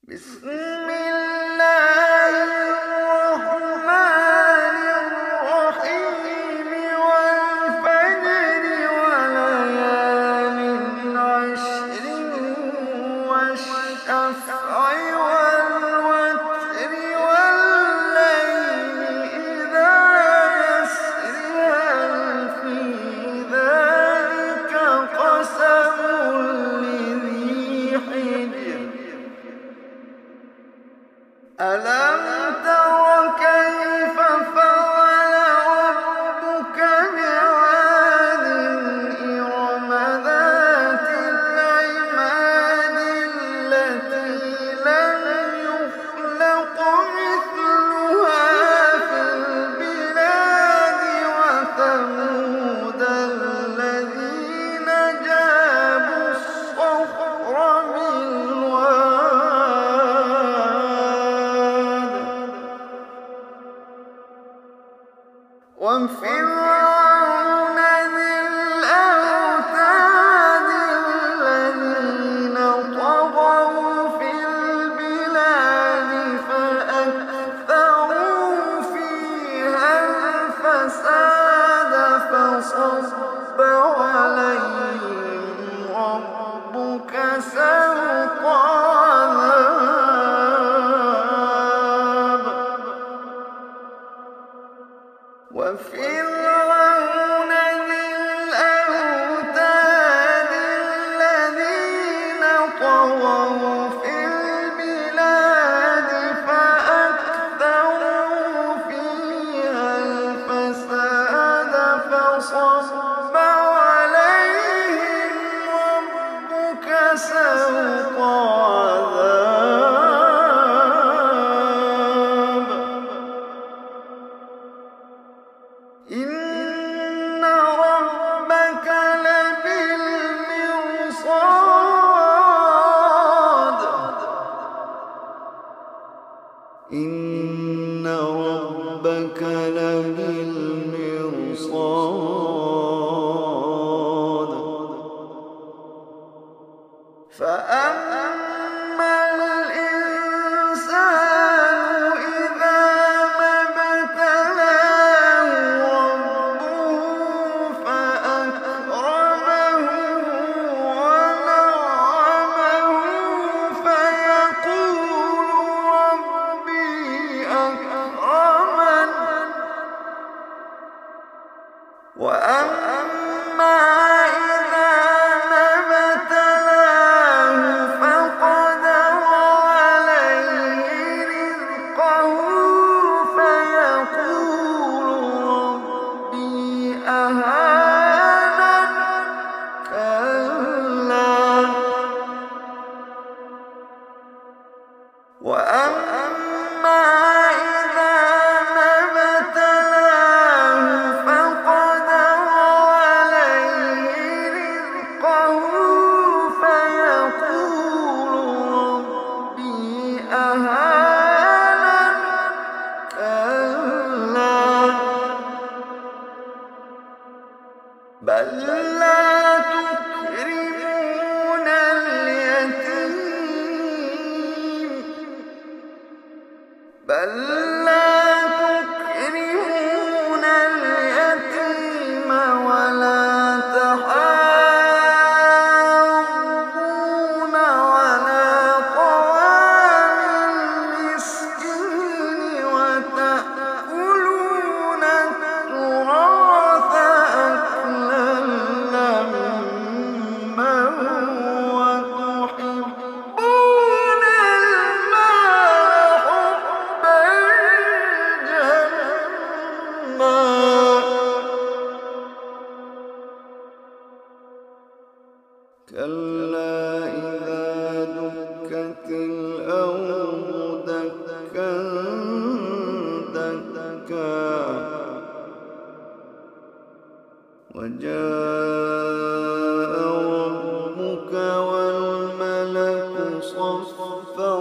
بسم الله الرحمن الرحيم والفجر وليال عشر والشفع والوتر والليل إذا يسر هل في ذلك قسم لذي حجر ألم تر كيف فعل ربك بعاد إرم ذات العماد التي لم يخلق مثلها في البلاد وثمود الذين جابوا الصخر بالواد وفرعون ذي الأوتاد الذين طغوا في البلاد فأكثروا فيها الفساد فصب عليهم ربك سوط عذاب وفرعون ذي الأوتاد الذين طغوا في البلاد فأكثروا فيها الفساد فصب عليهم ربك سوط عذاب إن ربك لبالمرصاد إن ربك لبالمرصاد فأما الإنسان إذا ما ابتلاه ربه فأكرمه ونعمه فيقول ربي أكرمن وأما إذا ما ابتلاه فقدر عليه رزقه فيقول ربي أهانن كلا وأما إذا ما ابتلاه فقدر عليه رزقه فيقول ربي أهانن كلا بل لا تكرمون اليتيم بل لا تكرمون اليتيم ولا تحاضون على طعام المسكين وتأكلون التراث أكلا لما وتحبون المال حبا جما كلا إذا دكت الأرض دكا دكا وجاء ربك والملك صفا